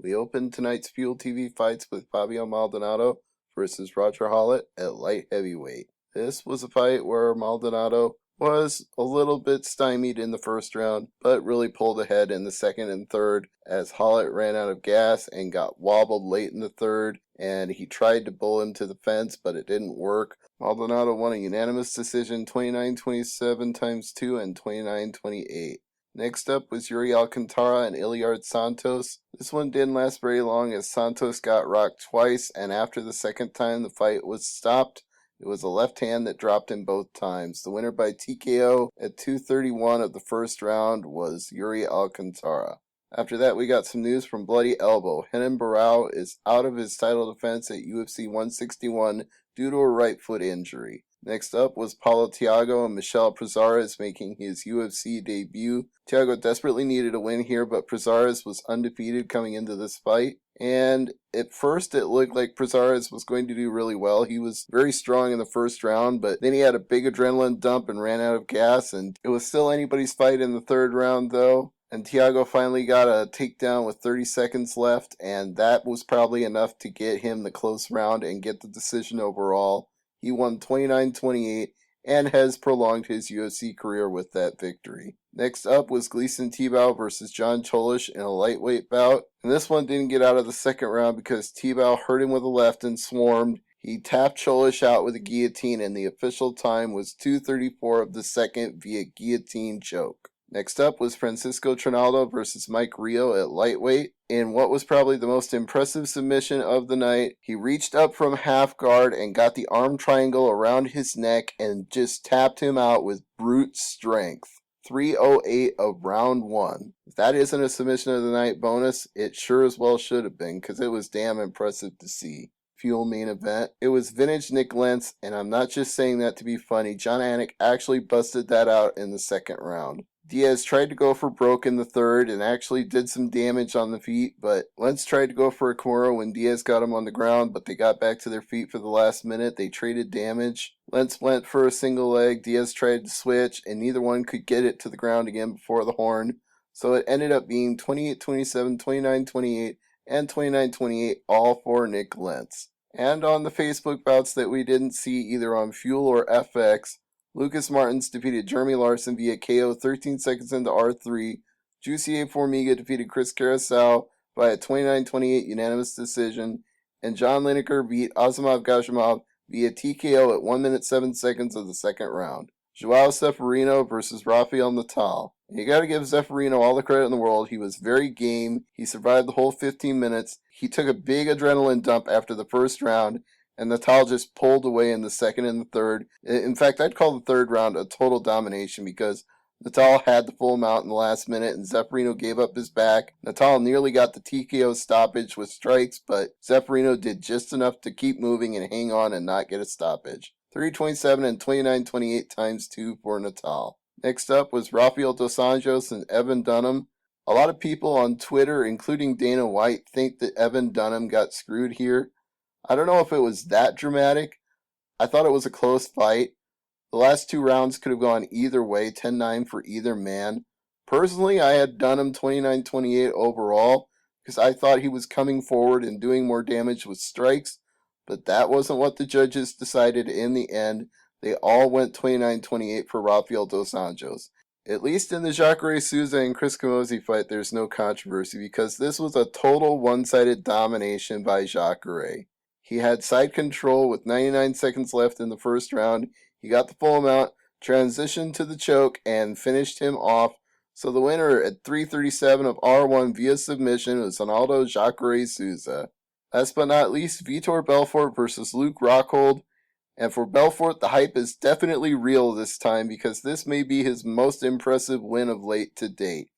We opened tonight's Fuel TV fights with Fabio Maldonado versus Roger Hollett at light heavyweight. This was a fight where Maldonado was a little bit stymied in the first round, but really pulled ahead in the second and third as Hollett ran out of gas and got wobbled late in the third, and he tried to bull him to the fence, but it didn't work. Maldonado won a unanimous decision 29-27 times 2 and 29-28. Next up was Yuri Alcantara and Iliard Santos. This one didn't last very long as Santos got rocked twice, and after the second time the fight was stopped, it was a left hand that dropped him both times. The winner by TKO at 2:31 of the first round was Yuri Alcantara. After that, we got some news from Bloody Elbow. Renan Barão is out of his title defense at UFC 161 due to a right foot injury. Next up was Paulo Thiago and Michel Prazeres making his UFC debut. Thiago desperately needed a win here, but Prazeres was undefeated coming into this fight. And at first it looked like Prazeres was going to do really well. He was very strong in the first round, but then he had a big adrenaline dump and ran out of gas, and it was still anybody's fight in the third round though. And Thiago finally got a takedown with 30 seconds left, and that was probably enough to get him the close round and get the decision overall. He won 29-28 and has prolonged his UFC career with that victory. Next up was Gleison Tibau versus John Cholish in a lightweight bout. And this one didn't get out of the second round because Tibau hurt him with a left and swarmed. He tapped Cholish out with a guillotine, and the official time was 2:34 of the second via guillotine choke. Next up was Francisco Trinaldo versus Mike Rio at lightweight. In what was probably the most impressive submission of the night, he reached up from half guard and got the arm triangle around his neck and just tapped him out with brute strength. 3:08 of round 1. If that isn't a submission of the night bonus, it sure as well should have been, because it was damn impressive to see. Fuel main event. It was vintage Nick Lentz, and I'm not just saying that to be funny. John Anik actually busted that out in the second round. Diaz tried to go for broke in the third and actually did some damage on the feet, but Lentz tried to go for a Kimura when Diaz got him on the ground, but they got back to their feet for the last minute. They traded damage. Lentz went for a single leg, Diaz tried to switch, and neither one could get it to the ground again before the horn. So it ended up being 28-27, 29-28, and 29-28, all for Nick Lentz. And on the Facebook bouts that we didn't see either on Fuel or FX, Lucas Martins defeated Jeremy Larson via KO 13 seconds into R3. Jussier Formiga defeated Chris Carazao by a 29-28 unanimous decision. And John Lineker beat Asimov Gashimov via TKO at 1 minute 7 seconds of the second round. Joao Ceferino versus Rafael Natal. And you gotta give Ceferino all the credit in the world. He was very game. He survived the whole 15 minutes. He took a big adrenaline dump after the first round, and Natal just pulled away in the second and the third. In fact, I'd call the third round a total domination because Natal had the full amount in the last minute and Ceferino gave up his back. Natal nearly got the TKO stoppage with strikes, but Ceferino did just enough to keep moving and hang on and not get a stoppage. 30-27 and 29-28 times 2 for Natal. Next up was Rafael Dos Anjos and Evan Dunham. A lot of people on Twitter, including Dana White, think that Evan Dunham got screwed here. I don't know if it was that dramatic. I thought it was a close fight. The last two rounds could have gone either way, 10-9 for either man. Personally, I had Dunham 29-28 overall because I thought he was coming forward and doing more damage with strikes, but that wasn't what the judges decided in the end. They all went 29-28 for Rafael Dos Anjos. At least in the Jacare Souza and Chris Camozzi fight, there's no controversy because this was a total one-sided domination by Jacare. He had side control with 99 seconds left in the first round. He got the full amount, transitioned to the choke, and finished him off. So the winner at 3:37 of R1 via submission was Ronaldo Jacare Souza. Last but not least, Vitor Belfort versus Luke Rockhold. And for Belfort, the hype is definitely real this time because this may be his most impressive win of late to date.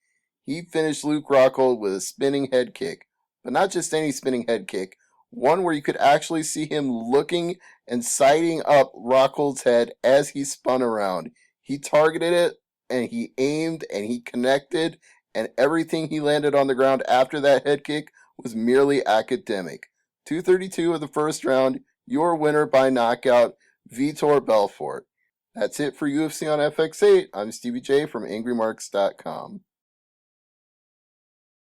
He finished Luke Rockhold with a spinning head kick, but not just any spinning head kick, one where you could actually see him looking and sighting up Rockhold's head as he spun around. He targeted it, and he aimed, and he connected, and everything he landed on the ground after that head kick was merely academic. 2:32 of the first round, your winner by knockout, Vitor Belfort. That's it for UFC on FX8. I'm Stevie J from AngryMarks.com.